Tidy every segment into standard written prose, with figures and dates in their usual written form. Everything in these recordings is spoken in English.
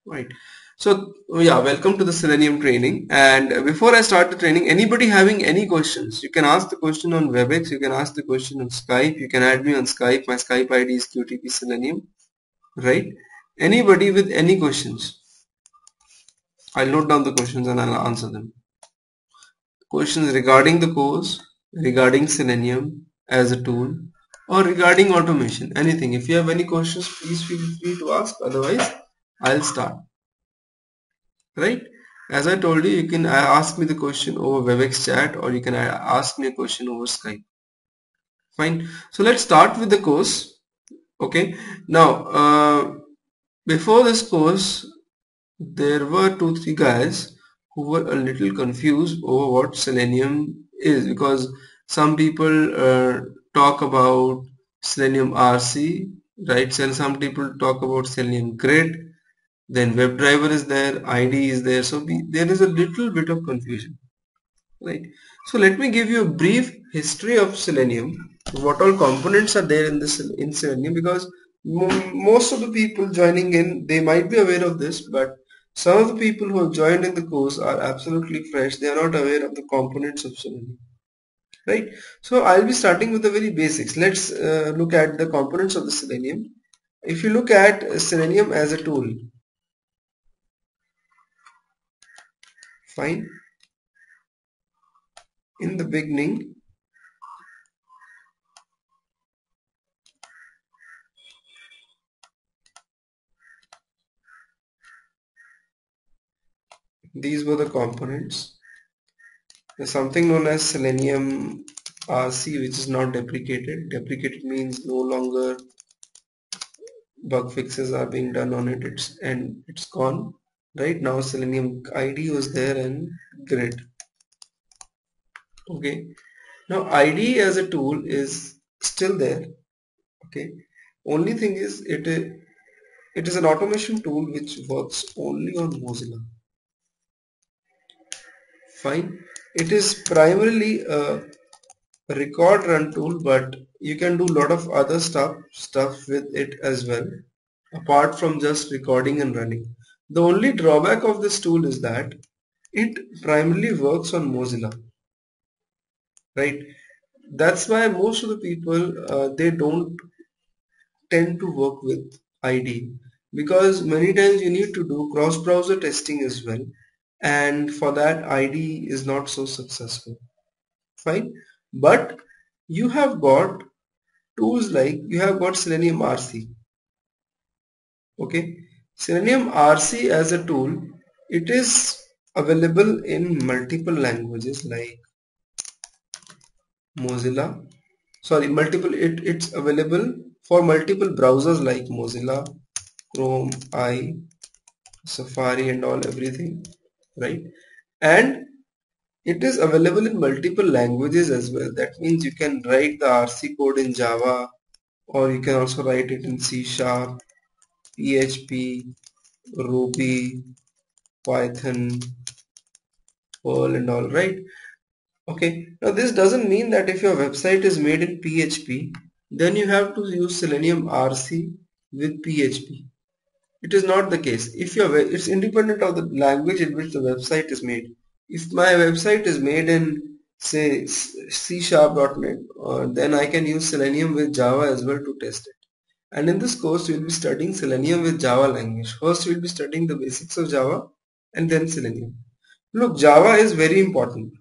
Right. So yeah, welcome to the Selenium training. And before I start the training, anybody having any questions, you can ask the question on WebEx, you can ask the question on Skype, you can add me on Skype. My Skype ID is QTP Selenium. Right. Anybody with any questions, I'll note down the questions and I'll answer them. Questions regarding the course, regarding Selenium as a tool, or regarding automation, anything. If you have any questions, please feel free to ask. Otherwise, I'll start. Right? As I told you, you can ask me the question over WebEx chat, or you can ask me a question over Skype. Fine. So let's start with the course. Okay. Now, before this course, there were 2-3 guys who were a little confused over what Selenium is, because some people talk about Selenium RC, right? So some people talk about Selenium Grid, then WebDriver is there, ID is there, so there is a little bit of confusion, right? So let me give you a brief history of Selenium, what all components are there in Selenium, because most of the people joining in, they might be aware of this, but some of the people who have joined in the course are absolutely fresh. They are not aware of the components of Selenium, right? So I'll be starting with the very basics. Let's look at the components of the Selenium. If you look at Selenium as a tool, fine. In the beginning, these were the components. There's something known as Selenium RC, which is not deprecated. Deprecated means no longer bug fixes are being done on it. It's gone. Right now, Selenium ID was there and grid. Okay. Now ID as a tool is still there. Okay. Only thing is it is an automation tool which works only on Mozilla. Fine. It is primarily a record run tool, but you can do a lot of other stuff with it as well, apart from just recording and running. The only drawback of this tool is that it primarily works on Mozilla, right? That's why most of the people they don't tend to work with ID, because many times you need to do cross-browser testing as well, and for that ID is not so successful. Fine. But you have got tools like, you have got Selenium RC. Okay. Selenium RC as a tool, it is available in multiple languages like Mozilla. Sorry, it's available for multiple browsers like Mozilla, Chrome, Safari and all, everything, right? And it is available in multiple languages as well. That means you can write the RC code in Java, or you can also write it in C#, PHP, Ruby, Python, Perl and all, right? Okay. Now this doesn't mean that if your website is made in PHP, then you have to use Selenium RC with PHP. It is not the case. If it's independent of the language in which the website is made. If my website is made in, say, C#.net, then I can use Selenium with Java as well to test it. And in this course, we will be studying Selenium with Java language. First, we will be studying the basics of Java and then Selenium. Look, Java is very important.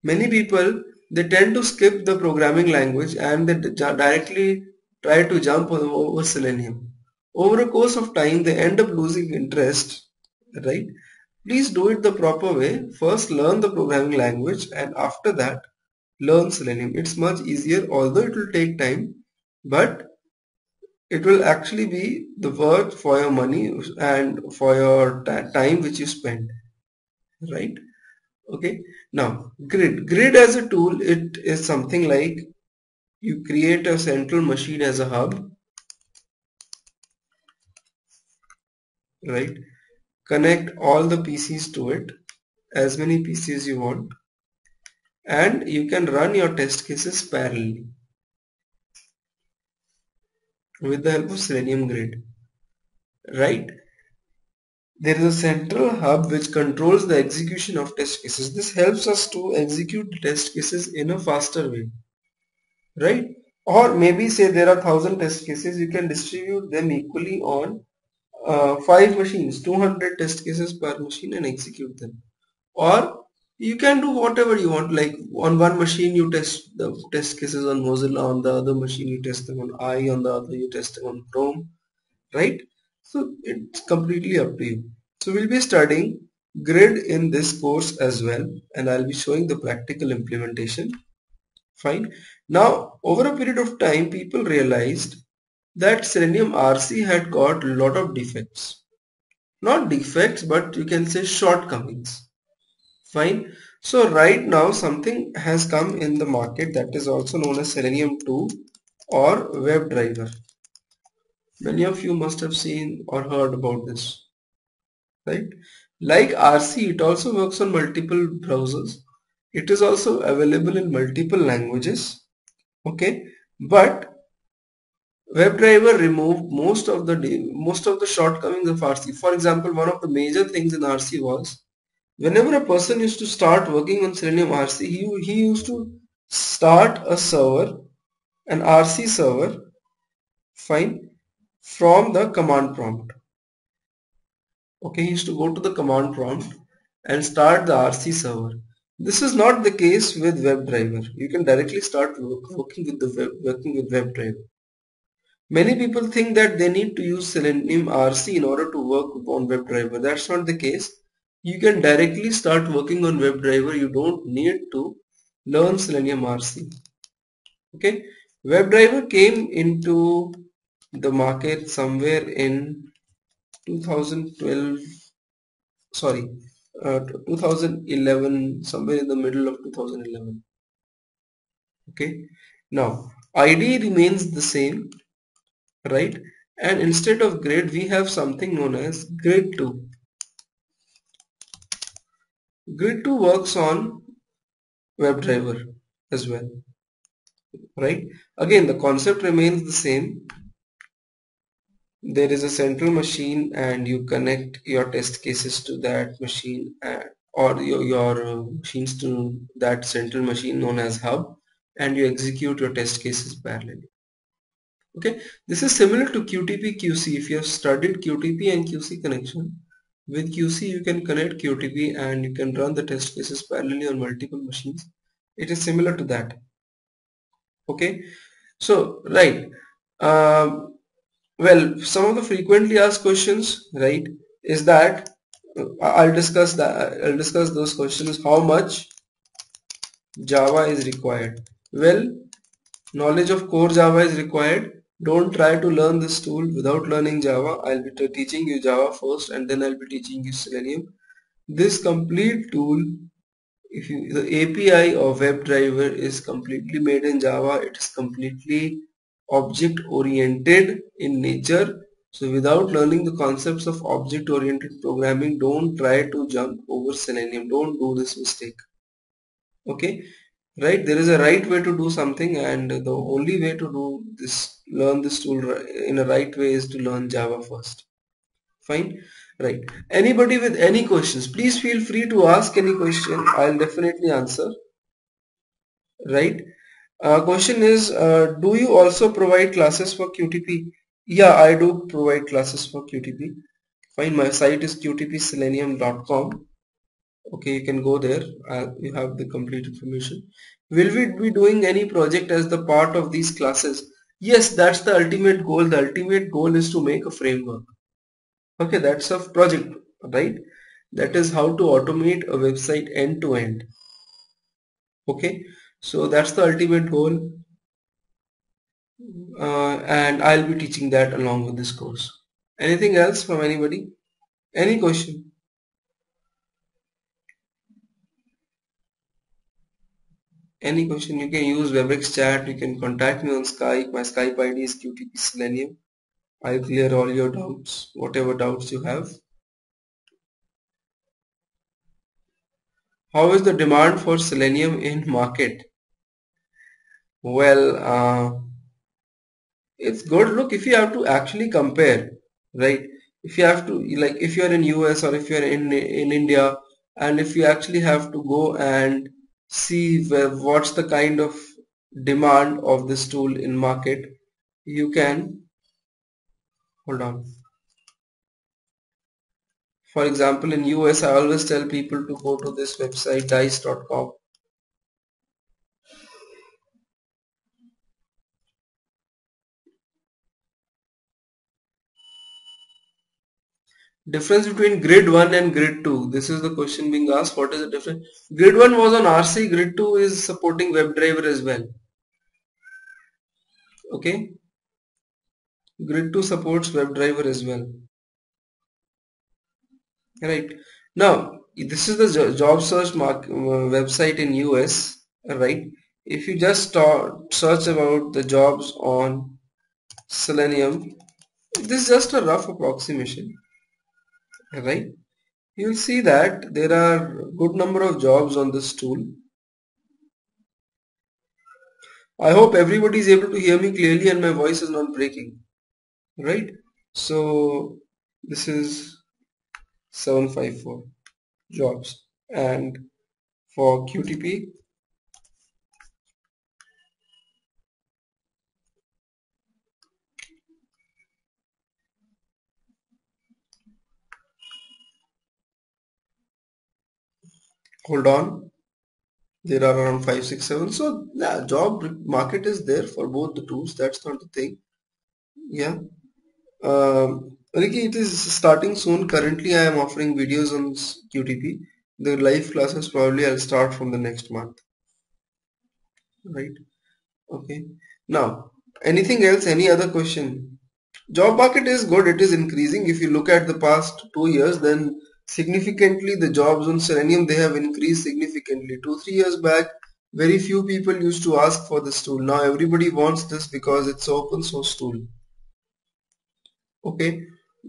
Many people, they tend to skip the programming language and they directly try to jump over Selenium. Over a course of time, they end up losing interest, right? Please do it the proper way. First, learn the programming language, and after that, learn Selenium. It's much easier, although it will take time, but it will actually be the worth for your money and for your time which you spend, right? Okay. Now, grid as a tool, it is something like you create a central machine as a hub, right? Connect all the PCs to it, as many PCs you want, and you can run your test cases parallelly with the help of Selenium Grid, right? There is a central hub which controls the execution of test cases. This helps us to execute test cases in a faster way, right? Or maybe say there are 1000 test cases, you can distribute them equally on 5 machines, 200 test cases per machine, and execute them. Or you can do whatever you want, like on one machine you test the test cases on Mozilla, on the other machine you test them on I, on the other you test them on Chrome, right? So it's completely up to you. So we'll be studying grid in this course as well, and I'll be showing the practical implementation. Fine. Now, over a period of time, people realized that Selenium RC had got a lot of defects. Not defects, but you can say shortcomings. Fine. So right now something has come in the market that is also known as Selenium 2 or WebDriver. Many of you must have seen or heard about this, right? Like RC, it also works on multiple browsers. It is also available in multiple languages. Okay, but WebDriver removed most of the shortcomings of RC. For example, one of the major things in RC was whenever a person used to start working on Selenium RC, he used to start a server, an RC server, fine, from the command prompt. Okay, he used to go to the command prompt and start the RC server. This is not the case with WebDriver. You can directly start working with WebDriver. Many people think that they need to use Selenium RC in order to work on WebDriver. That's not the case. You can directly start working on WebDriver. You don't need to learn Selenium RC. Okay, WebDriver came into the market somewhere in 2012, sorry, 2011, somewhere in the middle of 2011. Okay, now ID remains the same, right? And instead of grid we have something known as grid 2. Grid 2 works on WebDriver as well, right? Again, the concept remains the same. There is a central machine and you connect your test cases to that machine, or your machines to that central machine known as hub, and you execute your test cases parallelly. Okay, this is similar to QTP QC. If you have studied QTP and QC connection, with QC you can connect QTP and you can run the test cases parallelly on multiple machines. It is similar to that. Okay, so right. Well, some of the frequently asked questions, right, is that I'll discuss that. I'll discuss those questions. How much Java is required? Well, knowledge of core Java is required. Don't try to learn this tool without learning Java. I'll be teaching you Java first and then I'll be teaching you Selenium. This complete tool, the API of WebDriver is completely made in Java. It is completely object oriented in nature. So without learning the concepts of object oriented programming, don't try to jump over Selenium. Don't do this mistake. Okay, right? There is a right way to do something, and the only way to do this, learn this tool in a right way, is to learn Java first. Fine, right? Anybody with any questions, please feel free to ask any question. I'll definitely answer. Right? Question is, do you also provide classes for QTP? Yeah, I do provide classes for QTP. Fine, my site is qtpselenium.com. Okay, you can go there. You have the complete information. Will we be doing any project as the part of these classes? Yes, that's the ultimate goal. The ultimate goal is to make a framework. Okay, that's a project, right? That is how to automate a website end to end. Okay, so that's the ultimate goal, and I'll be teaching that along with this course. Anything else from anybody? Any question? Any question? You can use WebEx chat. You can contact me on Skype. My Skype ID is QTP Selenium. I'll clear all your doubts, whatever doubts you have. How is the demand for Selenium in market? Well, it's good. Look, if you have to actually compare, right? if you have to, like if you are in US or if you are in India, and if you actually have to go and see what's the kind of demand of this tool in market, you can, hold on. For example, in US, I always tell people to go to this website dice.com. Difference between grid 1 and grid 2. This is the question being asked. What is the difference? Grid 1 was on RC, grid 2 is supporting WebDriver as well. Okay. Grid 2 supports WebDriver as well. Right. Now, this is the job search website in US. Right. If you just search about the jobs on Selenium, this is just a rough approximation. Right. You'll see that there are good number of jobs on this tool. I hope everybody is able to hear me clearly and my voice is not breaking. Right. So this is 754 jobs, and for QTP, hold on, there are around 5, 6, 7. So yeah, job market is there for both the tools. That's not the thing. Yeah. Ricky, it is starting soon. Currently, I am offering videos on QTP. The live classes probably I'll start from the next month. Right. Okay. Now, anything else? Any other question? Job market is good. It is increasing. If you look at the past 2 years, then significantly the jobs on Selenium, they have increased significantly. 2, 3 years back, very few people used to ask for this tool. Now everybody wants this because it's open source tool. Okay,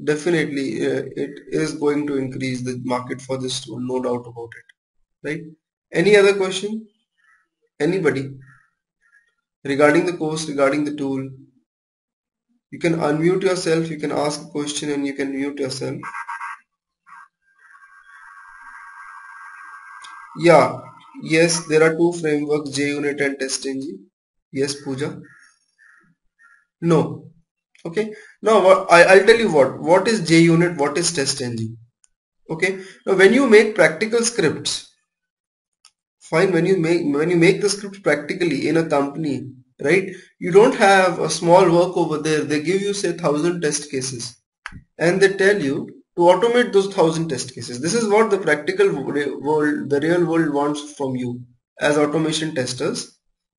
definitely it is going to increase the market for this tool, no doubt about it. Right? Any other question? Anybody? Regarding the course, regarding the tool, you can unmute yourself, you can ask a question and you can mute yourself. Yeah, yes, there are two frameworks, JUnit and TestNg. Yes, Pooja. No. Okay. Now I'll tell you what is JUnit, what is TestNg. Okay. Now when you make practical scripts, fine, when you make the script practically in a company, right? You don't have a small work over there. They give you say 1,000 test cases, and they tell you to automate those 1,000 test cases. This is what the practical world, the real world wants from you as automation testers.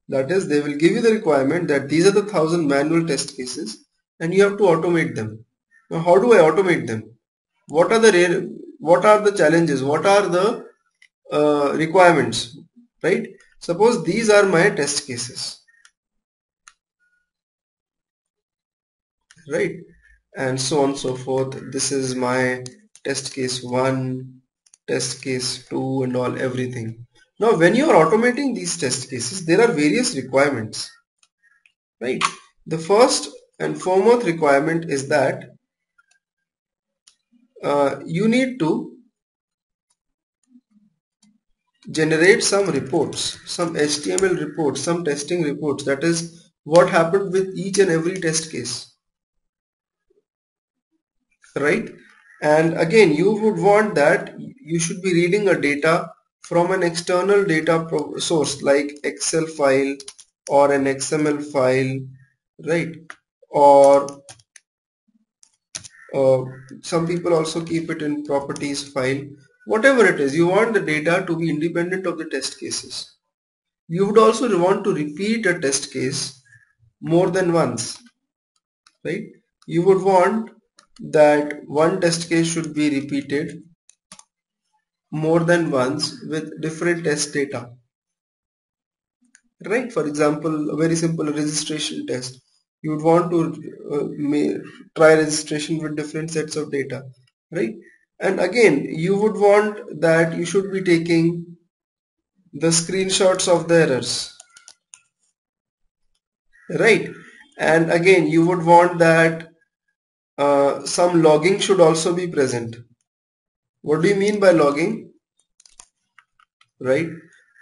That is, they will give you the requirement that these are the 1,000 manual test cases and you have to automate them. Now, how do I automate them? What are the challenges? What are the requirements? Right? Suppose these are my test cases. Right? And so on and so forth. This is my test case 1, test case 2 and all, everything. Now when you are automating these test cases, there are various requirements, right? The first and foremost requirement is that you need to generate some reports, some HTML reports, some testing reports, that is what happened with each and every test case, right? And again, you would want that you should be reading a data from an external data source like Excel file or an XML file, right? Or uh, some people also keep it in properties file. Whatever it is, you want the data to be independent of the test cases. You would also want to repeat a test case more than once, right? You would want that one test case should be repeated more than once with different test data, right? For example, a very simple registration test. You would want to try registration with different sets of data, right? And again, you would want that you should be taking the screenshots of the errors, right? And again, you would want that some logging should also be present. What do you mean by logging? Right?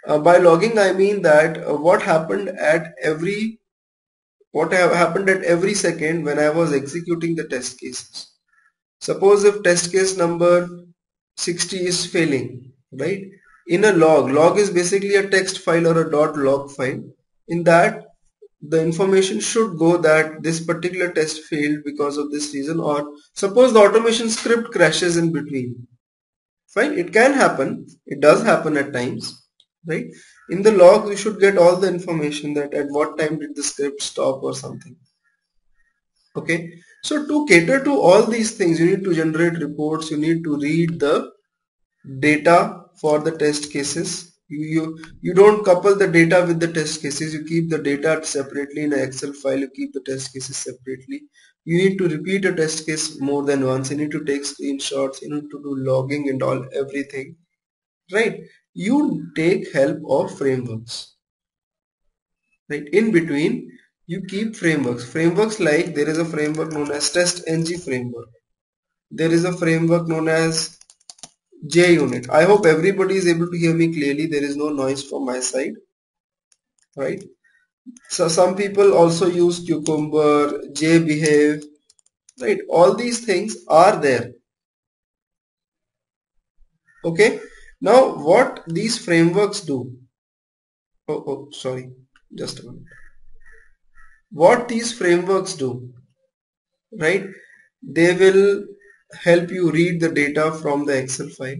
By logging I mean that what happened at every second when I was executing the test cases. Suppose if test case number 60 is failing, right? In a log is basically a text file or a .log file. In that, the information should go that this particular test failed because of this reason, or suppose the automation script crashes in between. Fine, it can happen. It does happen at times, right? In the log, you should get all the information that at what time did the script stop or something. Okay, so to cater to all these things, you need to generate reports, you need to read the data for the test cases. You don't couple the data with the test cases, you keep the data separately in an Excel file, you keep the test cases separately. You need to repeat a test case more than once, you need to take screenshots, you need to do logging and all everything, right? You take help of frameworks, right? In between you keep frameworks like there is a framework known as TestNg framework, there is a framework known as JUnit. I hope everybody is able to hear me clearly, there is no noise from my side, right? So some people also use Cucumber, JBehave, right? All these things are there. Okay, now what these frameworks do, sorry, just a minute. What these frameworks do, right? They will help you read the data from the Excel file.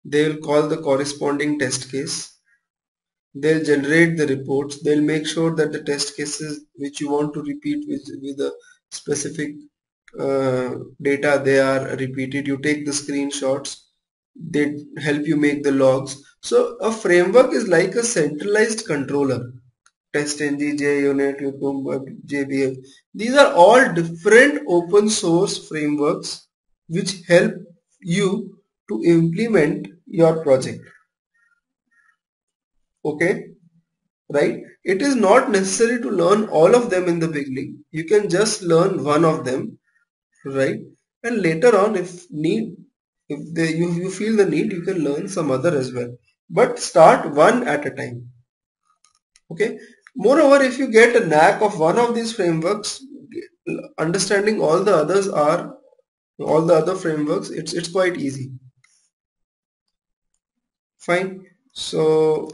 They will call the corresponding test case. They'll generate the reports. They'll make sure that the test cases which you want to repeat with the specific data, they are repeated. You take the screenshots. They help you make the logs. So a framework is like a centralized controller. TestNg, JUnit, Cucumber, JBF. These are all different open source frameworks which help you to implement your project. Okay, right? It is not necessary to learn all of them in the beginning. You can just learn one of them, right? And later on, if you feel the need, you can learn some other as well. But start one at a time. Okay. Moreover, if you get a knack of one of these frameworks, understanding all the other frameworks, it's quite easy. Fine. So,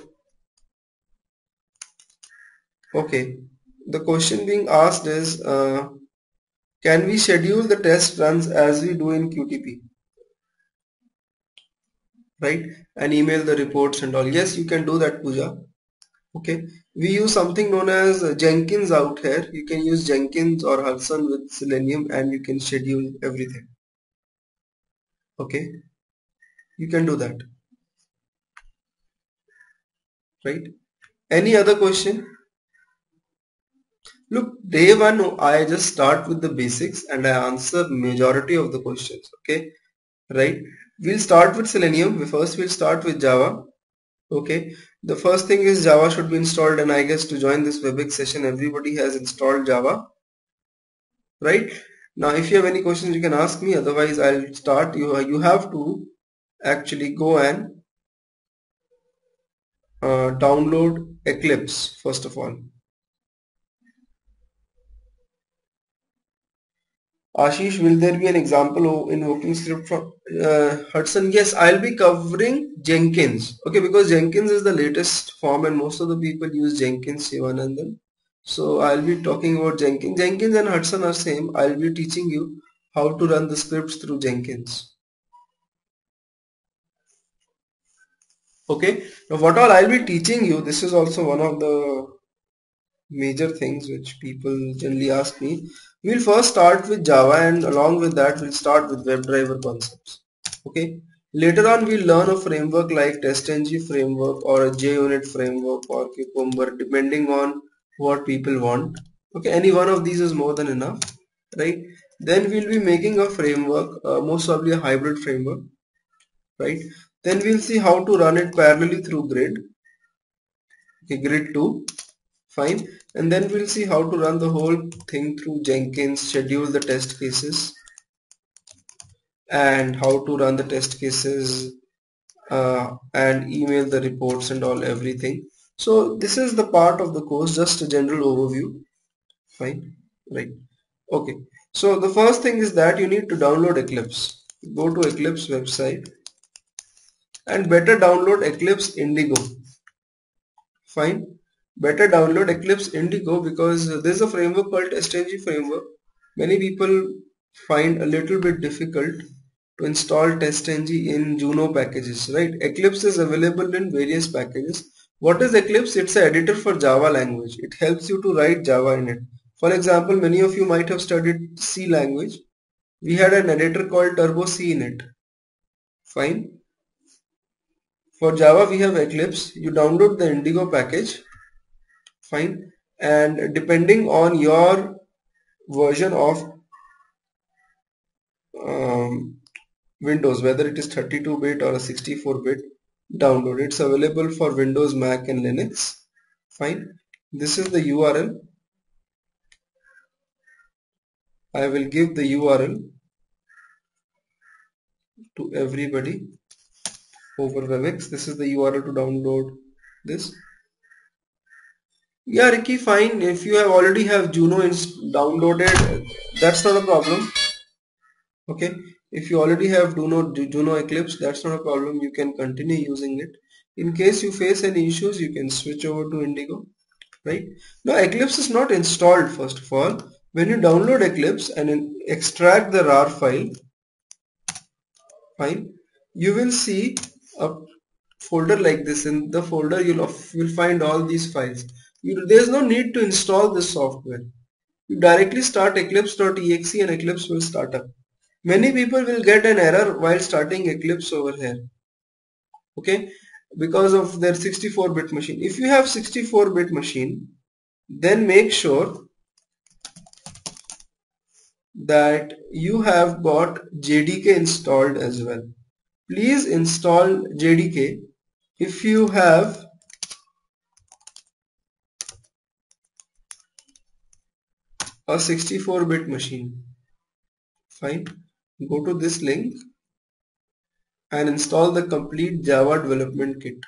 okay. The question being asked is, can we schedule the test runs as we do in QTP? Right? And email the reports and all. Yes, you can do that, Pooja. Okay, we use something known as Jenkins out here. You can use Jenkins or Hudson with Selenium and you can schedule everything. Okay, you can do that, right? Any other question? Look, day one I just start with the basics and I answer majority of the questions. Okay, right? We'll start with Selenium. First we'll start with Java. Okay, the first thing is Java should be installed, and I guess to join this WebEx session everybody has installed Java, right? Now if you have any questions you can ask me, otherwise I'll start. You have to actually go and download Eclipse first of all. Ashish, will there be an example invoking script from Hudson? Yes, I'll be covering Jenkins. Okay, because Jenkins is the latest form and most of the people use Jenkins, Shivanandan. So I'll be talking about Jenkins. Jenkins and Hudson are same. I'll be teaching you how to run the scripts through Jenkins. Okay, now what all I'll be teaching you, this is also one of the major things which people generally ask me. We'll first start with Java and along with that we'll start with WebDriver concepts. Okay. Later on we'll learn a framework like TestNg framework or a JUnit framework or Cucumber depending on what people want. Okay, any one of these is more than enough, right? Then we'll be making a framework, most probably a hybrid framework, right? Then we'll see how to run it parallelly through grid. Okay, grid 2. Fine, and then we'll see how to run the whole thing through Jenkins, schedule the test cases, and how to run the test cases, and email the reports and all everything. So this is the part of the course, just a general overview. Fine, right? Okay. So the first thing is that you need to download Eclipse. Go to Eclipse website and better download Eclipse Indigo. Fine. Better download Eclipse Indigo because there's a framework called TestNg framework. Many people find a little bit difficult to install TestNg in Juno packages, right? Eclipse is available in various packages. What is Eclipse? It's an editor for Java language. It helps you to write Java in it. For example, many of you might have studied C language. We had an editor called Turbo C in it. Fine. For Java we have Eclipse. You download the Indigo package. Fine. And depending on your version of um, Windows, whether it is 32-bit or a 64-bit, download. It's available for Windows, Mac and Linux. Fine. This is the URL. I will give the URL to everybody over WebEx. This is the URL to download this. Yeah, Ricky, fine. If you have already have Juno downloaded, that's not a problem. Okay. If you already have Juno Eclipse, that's not a problem. You can continue using it. In case you face any issues, you can switch over to Indigo. Right. Now Eclipse is not installed first of all. When you download Eclipse and extract the RAR file, fine, you will see a folder like this. In the folder you'll find all these files. There's no need to install this software. You directly start eclipse.exe and Eclipse will start up. Many people will get an error while starting Eclipse over here. Okay, because of their 64-bit machine. If you have 64-bit machine, then make sure that you have got JDK installed as well. Please install JDK if you have a 64-bit machine. Fine. Go to this link and install the complete Java development kit.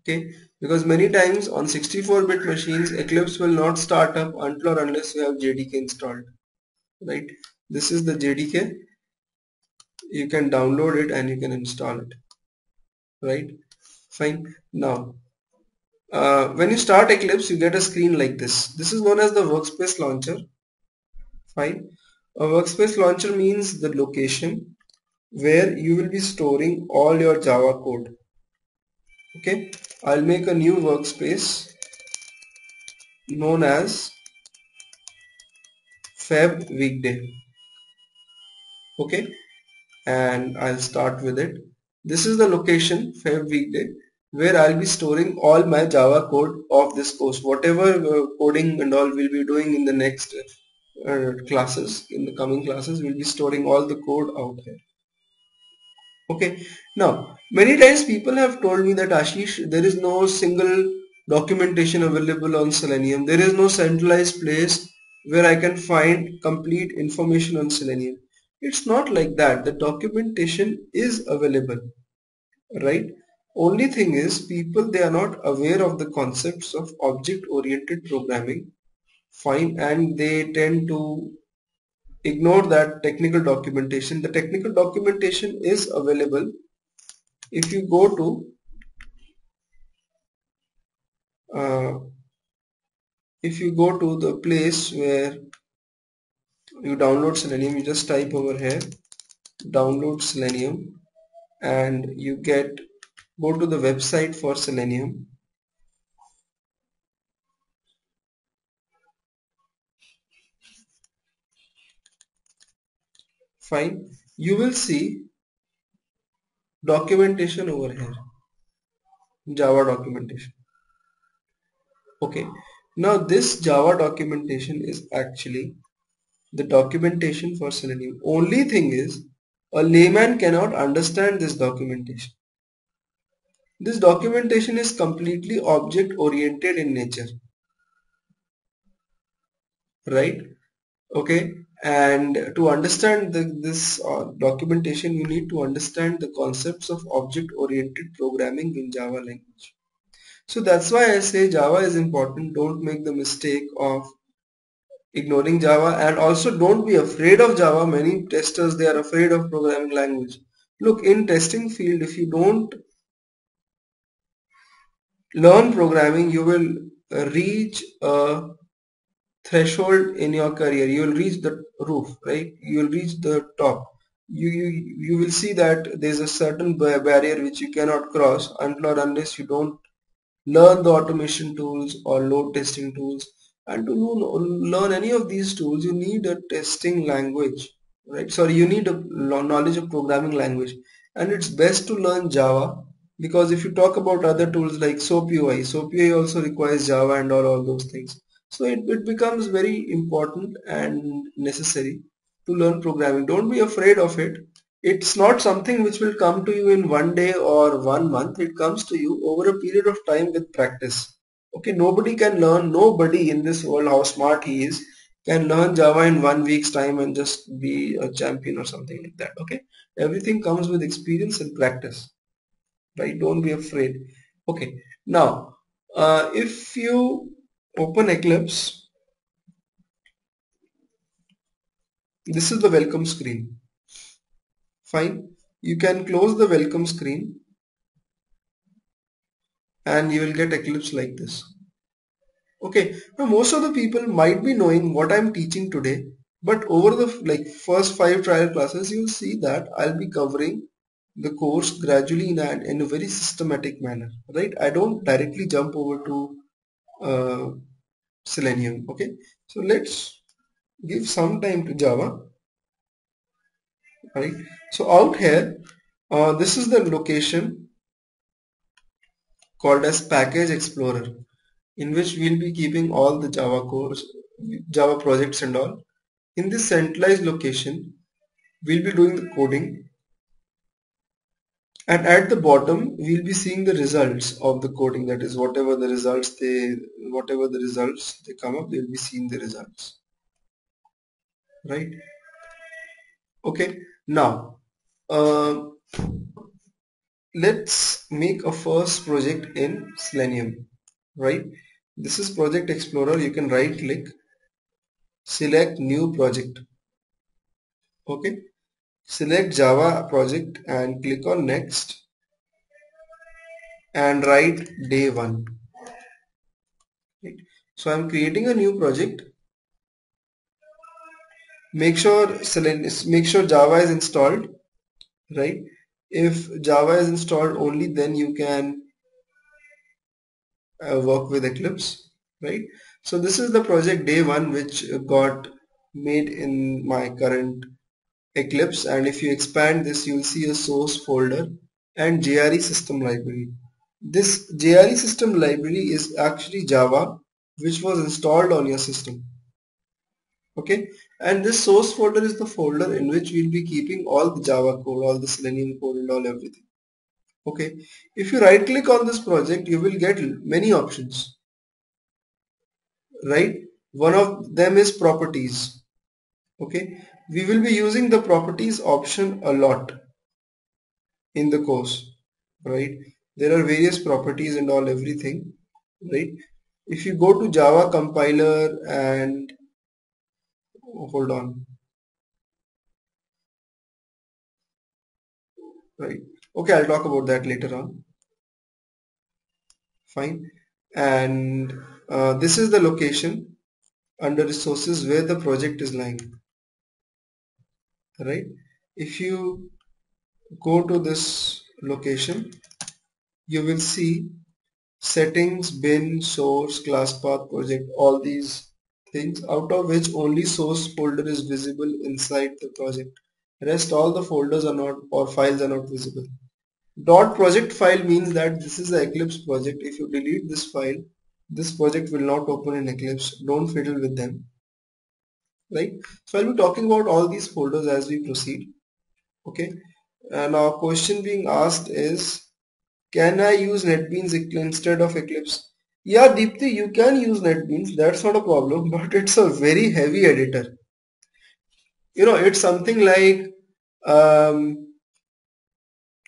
Okay, because many times on 64-bit machines Eclipse will not start up until or unless you have JDK installed. Right. This is the JDK. You can download it and you can install it. Right. Fine. Now when you start Eclipse, you get a screen like this. This is known as the workspace launcher. Fine. A workspace launcher means the location where you will be storing all your Java code. Okay. I'll make a new workspace known as Feb weekday. Okay. And I'll start with it. This is the location Feb weekday where I'll be storing all my Java code of this course. Whatever coding and all we'll be doing in the next classes, in the coming classes, we'll be storing all the code out here. Okay. Now, many times people have told me that Ashish, there is no single documentation available on Selenium. There is no centralized place where I can find complete information on Selenium. It's not like that. The documentation is available, right? Only thing is people, they are not aware of the concepts of object-oriented programming. Fine, and they tend to ignore that technical documentation. The technical documentation is available. If you go to uh, the place where you download Selenium, you just type over here download Selenium and you go to the website for Selenium. Fine, you will see documentation over here, Java documentation. Okay, now this Java documentation is actually the documentation for Selenium. Only thing is a layman cannot understand this documentation. This documentation is completely object oriented in nature, right? Okay, and to understand this documentation, you need to understand the concepts of object-oriented programming in Java language. So that's why I say Java is important. Don't make the mistake of ignoring Java, and also don't be afraid of Java. Many testers, they are afraid of programming language. Look, in testing field, if you don't learn programming, you will reach a threshold in your career. You will reach the roof, right? You will reach the top. You will see that there is a certain barrier which you cannot cross until or unless you don't learn the automation tools or load testing tools. And to learn any of these tools, you need a testing language, right? Sorry, you need a knowledge of programming language, and it's best to learn Java, because if you talk about other tools like SOAP UI also requires Java and all those things. So it becomes very important and necessary to learn programming. Don't be afraid of it. It's not something which will come to you in one day or 1 month. It comes to you over a period of time with practice. Okay, nobody in this world, how smart he is, can learn Java in 1 week's time and just be a champion or something like that. Okay, everything comes with experience and practice, right? Don't be afraid. Okay, now if you open Eclipse, this is the welcome screen. Fine, you can close the welcome screen and you will get Eclipse like this. Okay, now most of the people might be knowing what I'm teaching today, but over the first 5 trial classes, you'll see that I'll be covering the course gradually in a very systematic manner, right? I don't directly jump over to uh, Selenium. Okay, so let's give some time to Java, right? So out here, this is the location called as Package Explorer, in which we'll be keeping all the Java course, Java projects and all. In this centralized location, we'll be doing the coding, and at the bottom we'll be seeing the results of the coding. That is, whatever the results they come up, they'll be seeing the results, right? Okay, now let's make a first project in Selenium, right? This is Project Explorer. You can right click, select new project. Okay, select Java project and click on next and write day 1. Right. So I'm creating a new project. Make sure Java is installed, right? If Java is installed, only then you can work with Eclipse, right? So this is the project day 1 which got made in my current Eclipse, and if you expand this, you will see a source folder and JRE system library. This JRE system library is actually Java which was installed on your system. Okay, and this source folder is the folder in which we'll be keeping all the Java code, all the Selenium code and all everything. Okay, if you right click on this project, you will get many options, right? One of them is properties. Okay, we will be using the properties option a lot in the course, right? There are various properties and all everything, right? If you go to Java compiler and hold on, right? Okay, I'll talk about that later on. Fine. And this is the location under resources where the project is lying, right? If you go to this location, you will see settings, bin, source, class path, project, all these things, out of which only source folder is visible inside the project. Rest all the folders are not, or files are not visible. Dot project file means that this is the Eclipse project. If you delete this file, this project will not open in Eclipse. Don't fiddle with them, right? So I'll be talking about all these folders as we proceed. Okay, and our question being asked is, can I use NetBeans instead of Eclipse? Yeah, Deepthi, you can use NetBeans. That's not a problem, but it's a very heavy editor. it's something like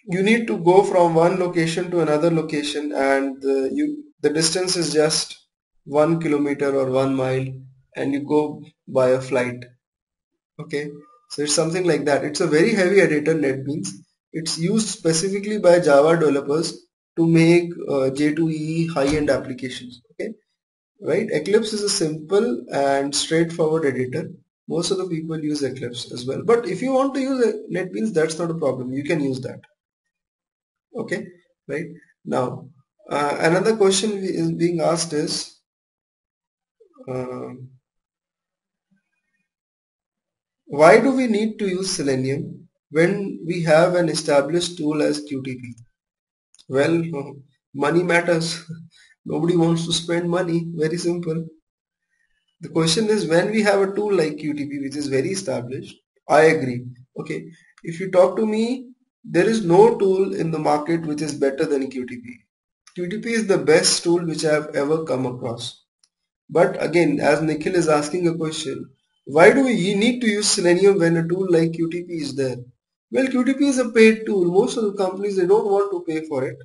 you need to go from one location to another location, and the distance is just 1 kilometer or 1 mile, and you go by a flight. Okay, so it's something like that. It's a very heavy editor, NetBeans. It's used specifically by Java developers to make J2EE high-end applications. Okay, right? Eclipse is a simple and straightforward editor. Most of the people use Eclipse as well. But if you want to use NetBeans, that's not a problem. You can use that. Okay, right? Now, another question is being asked is, uh, why do we need to use Selenium when we have an established tool as QTP? Well, money matters. Nobody wants to spend money. Very simple. The question is, when we have a tool like QTP which is very established, I agree. Okay, if you talk to me, there is no tool in the market which is better than QTP. QTP is the best tool which I have ever come across. But again, as Nikhil is asking a question, why do we need to use Selenium when a tool like QTP is there? Well, QTP is a paid tool. Most of the companies, they don't want to pay for it,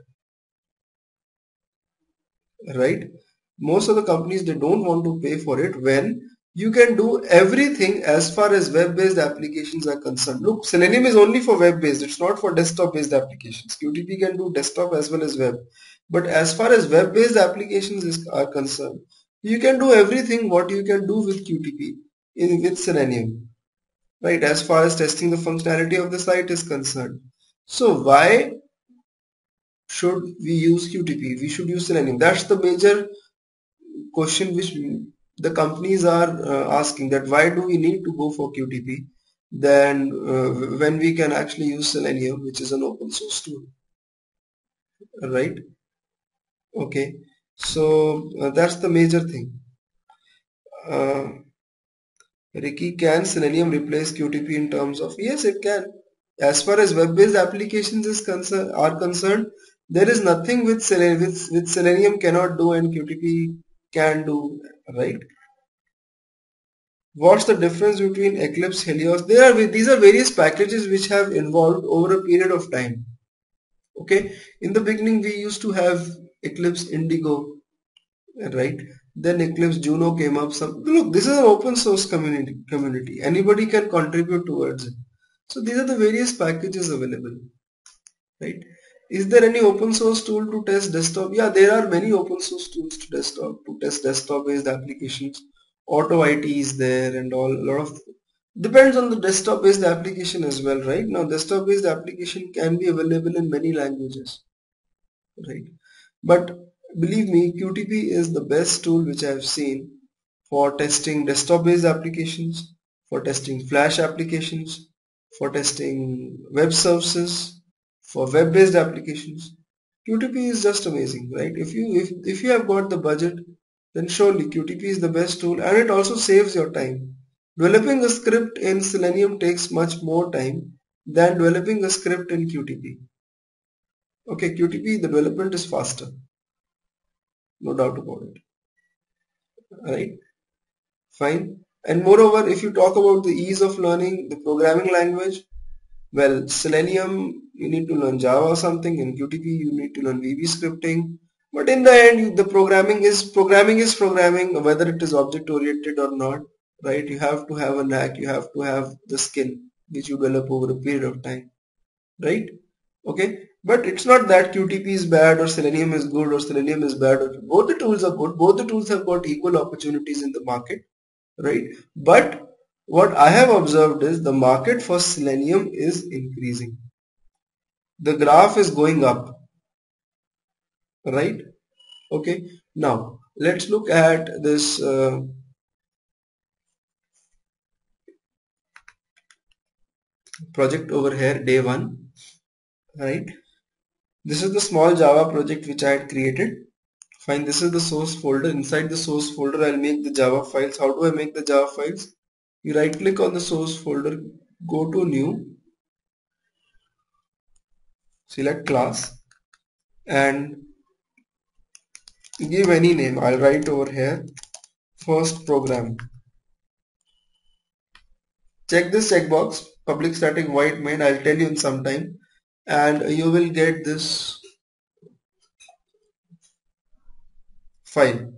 right? Most of the companies, they don't want to pay for it when you can do everything as far as web-based applications are concerned. Look, Selenium is only for web-based. It's not for desktop-based applications. QTP can do desktop as well as web. But as far as web-based applications are concerned, you can do everything what you can do with QTP with Selenium, right? As far as testing the functionality of the site is concerned. So why should we use QTP? We should use Selenium. That's the major question which the companies are asking, that why do we need to go for QTP then when we can actually use Selenium, which is an open source tool, right? Okay, so that's the major thing. Ricky, can Selenium replace QTP in terms of? Yes, it can. As far as web-based applications are concerned, there is nothing with Selenium cannot do and QTP can do, right? What's the difference between Eclipse, Helios? These are various packages which have evolved over a period of time. Okay, in the beginning we used to have Eclipse Indigo, right? Then Eclipse Juno came up. Look, this is an open source community. Anybody can contribute towards it. So these are the various packages available, right? Is there any open source tool to test desktop? Yeah, there are many open source tools to test desktop based applications. Auto IT is there and all. A lot of depends on the desktop based application as well, right? Now desktop based application can be available in many languages, right? But believe me, QTP is the best tool which I have seen for testing desktop based applications, for testing Flash applications, for testing web services, for web based applications. QTP is just amazing, right? If you have got the budget, then surely QTP is the best tool, and it also saves your time. Developing a script in Selenium takes much more time than developing a script in QTP. Okay, QTP, the development is faster, no doubt about it, right? Fine. And moreover, if you talk about the ease of learning the programming language, well, Selenium, you need to learn Java or something. In QTP, you need to learn VB scripting. But in the end, the programming is programming, whether it is object oriented or not, right? You have to have a knack, you have to have the skill which you develop over a period of time, right? Okay. But it's not that QTP is bad or Selenium is good or Selenium is bad. Both the tools are good. Both the tools have got equal opportunities in the market, right? But what I have observed is the market for Selenium is increasing. The graph is going up, right? Okay. Now let's look at this project over here, day one, right? This is the small Java project which I had created. Fine. This is the source folder. Inside the source folder, I'll make the Java files. How do I make the Java files? You right click on the source folder, go to new, select class, and give any name. I'll write over here first program. check this checkbox, public static void main. I'll tell you in some time, and you will get this file,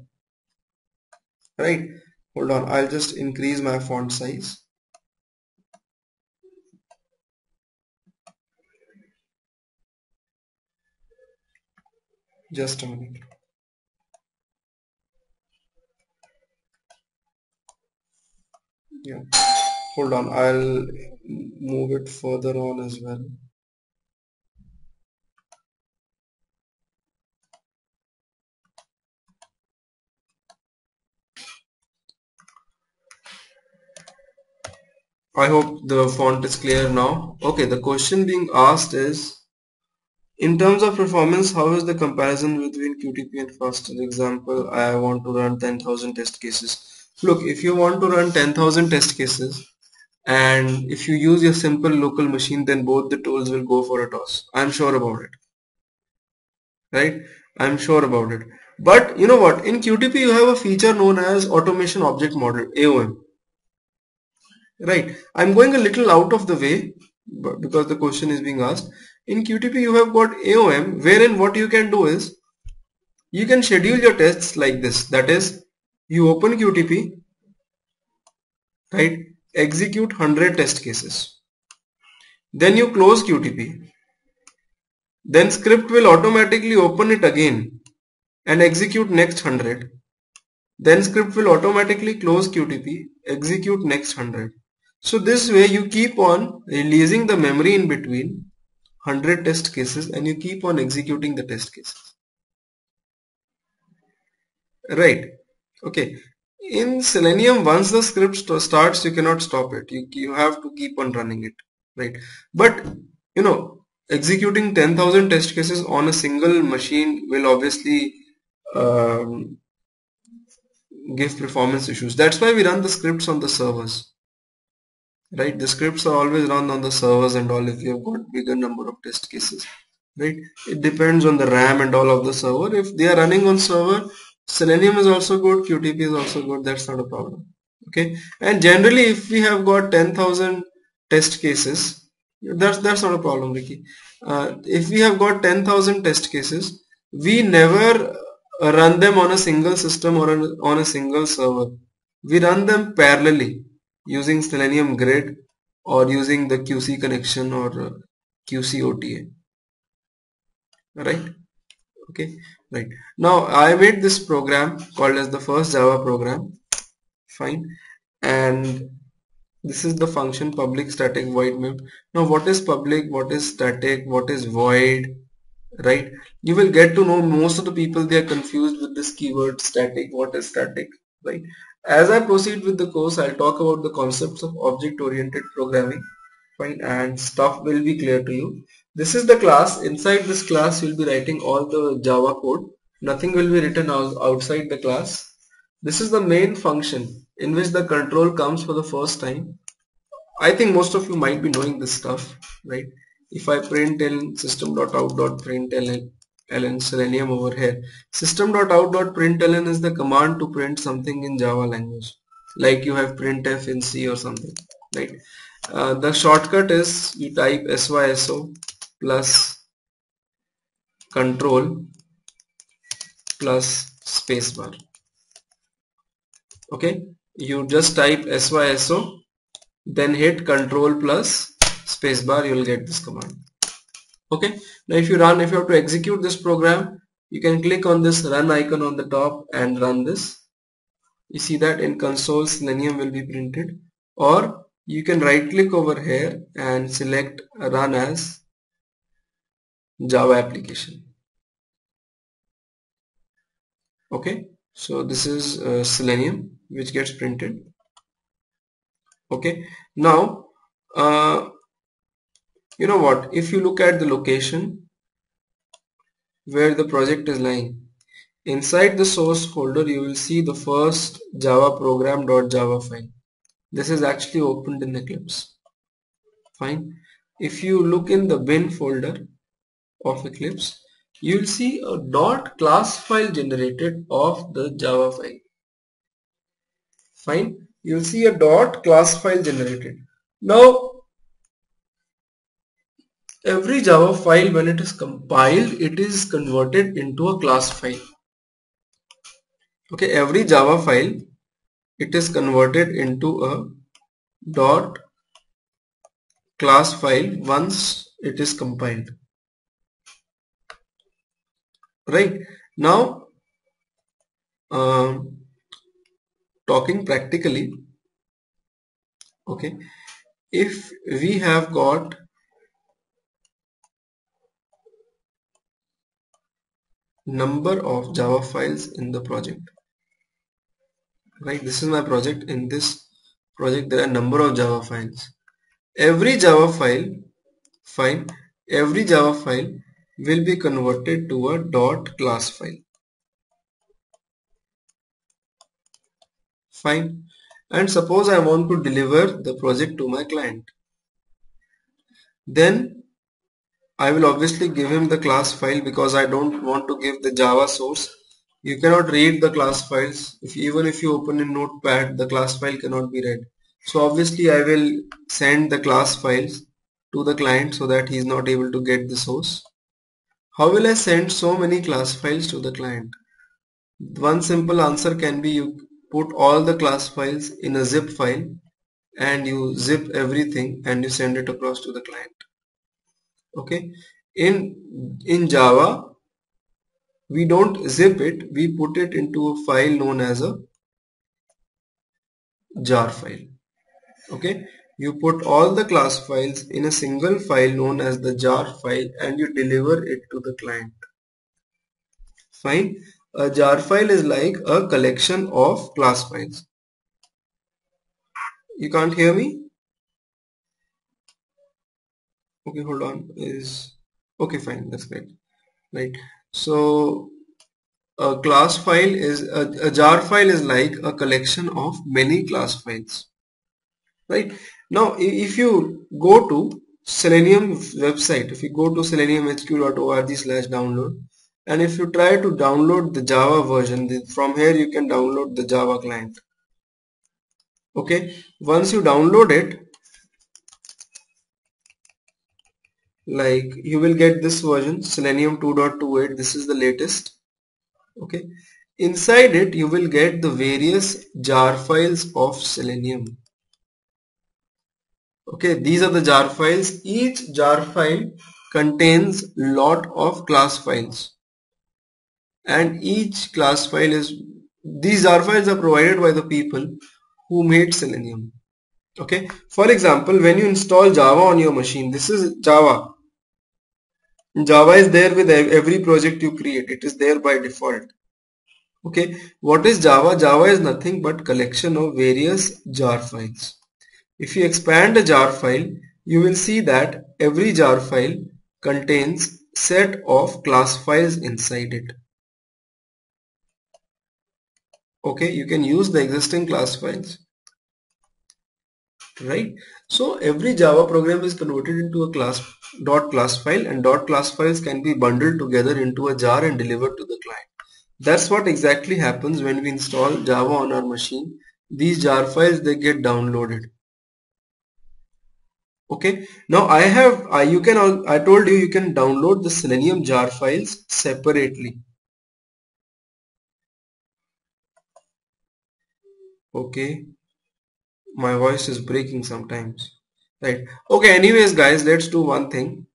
right? Hold on, I'll just increase my font size. Just a minute. Yeah, hold on, I'll move it further on as well. I hope the font is clear now. Okay, the question being asked is, in terms of performance, how is the comparison between QTP and faster? Example, I want to run 10,000 test cases. Look, if you want to run 10,000 test cases and if you use your simple local machine, then both the tools will go for a toss. I'm sure about it, right? I'm sure about it. But you know what? In QTP, you have a feature known as Automation Object Model, AOM. Right. I'm going a little out of the way because the question is being asked. In QTP, you have got AOM, wherein what you can do is you can schedule your tests like this. That is, you open QTP, right? Execute 100 test cases. Then you close QTP. Then script will automatically open it again and execute next 100. Then script will automatically close QTP, execute next 100. So this way you keep on releasing the memory in between 100 test cases and you keep on executing the test cases. Right. Okay. In Selenium, once the script starts, you cannot stop it. You have to keep on running it. Right. But, you know, executing 10,000 test cases on a single machine will obviously give performance issues. That's why we run the scripts on the servers. Right, the scripts are always run on the servers and all if you have got bigger number of test cases, right? It depends on the RAM and all of the server. If they are running on server, Selenium is also good, QTP is also good, that's not a problem. Okay, and generally if we have got 10,000 test cases, that's not a problem, Ricky. If we have got 10,000 test cases, we never run them on a single system or on a single server. We run them parallelly using Selenium Grid or using the QC connection or QC OTA, right? Okay, right. Now I made this program called as the first Java program, fine, and this is the function public static void main. Now what is public, what is static, what is void, right? You will get to know most of the people, they are confused with this keyword static. What is static, right? As I proceed with the course, I'll talk about the concepts of object oriented programming, fine, and stuff will be clear to you. This is the class. Inside this class you'll be writing all the Java code. Nothing will be written outside the class. This is the main function in which the control comes for the first time. I think most of you might be knowing this stuff, right? If I print in system.out.println Selenium over here, system.out.println is the command to print something in Java language, like you have printf in C or something, right? The shortcut is you type syso plus control plus spacebar. Okay, you just type syso, then hit control plus spacebar, you will get this command. Okay, now if you have to execute this program, you can click on this run icon on the top and run this. You see that in console Selenium will be printed, or you can right click over here and select run as Java application. Okay, so this is Selenium which gets printed. Okay, now you know what, if you look at the location where the project is lying, inside the source folder you will see the first Java program.java file. This is actually opened in Eclipse. Fine. If you look in the bin folder of Eclipse, you will see a .class file generated of the Java file. Fine. You will see a .class file generated. Now every Java file, when it is compiled, it is converted into a class file. Okay, every Java file, it is converted into a dot class file once it is compiled. Right now, talking practically, okay, if we have got number of Java files in the project, right, this is my project. In this project there are number of Java files. Every Java file, every Java file will be converted to a dot class file. Fine. And suppose I want to deliver the project to my client, then I will obviously give him the class file because I don't want to give the Java source. You cannot read the class files. Even if you open in Notepad, the class file cannot be read. So obviously I will send the class files to the client so that he is not able to get the source. How will I send so many class files to the client? One simple answer can be you put all the class files in a zip file and you zip everything and you send it across to the client. Okay, in Java we don't zip it, we put it into a file known as a jar file. Okay, you put all the class files in a single file known as the jar file and you deliver it to the client. Fine. A jar file is like a collection of class files. You can't hear me? Okay, hold on. Is okay, fine, that's great. Right, so a class file is a jar file is like a collection of many class files. Right, now if you go to Selenium website, if you go to seleniumhq.org/download, and if you try to download the Java version, from here you can download the Java client. Okay, once you download it, like you will get this version Selenium 2.28. This is the latest. Okay, inside it you will get the various jar files of Selenium. Okay, these are the jar files. Each jar file contains lot of class files, and each class file is, these jar files are provided by the people who made Selenium. Okay, for example, when you install Java on your machine, this is Java. Java is there with every project you create. It is there by default. Okay, what is Java? Java is nothing but collection of various jar files. If you expand a jar file, you will see that every jar file contains set of class files inside it. Okay, you can use the existing class files. Right, so every Java program is converted into a class file, and class files can be bundled together into a jar and delivered to the client. That's what exactly happens when we install Java on our machine. These jar files, they get downloaded. Okay, now I told you you can download the Selenium jar files separately. Okay, my voice is breaking sometimes. Right, okay, anyways guys, let's do one thing.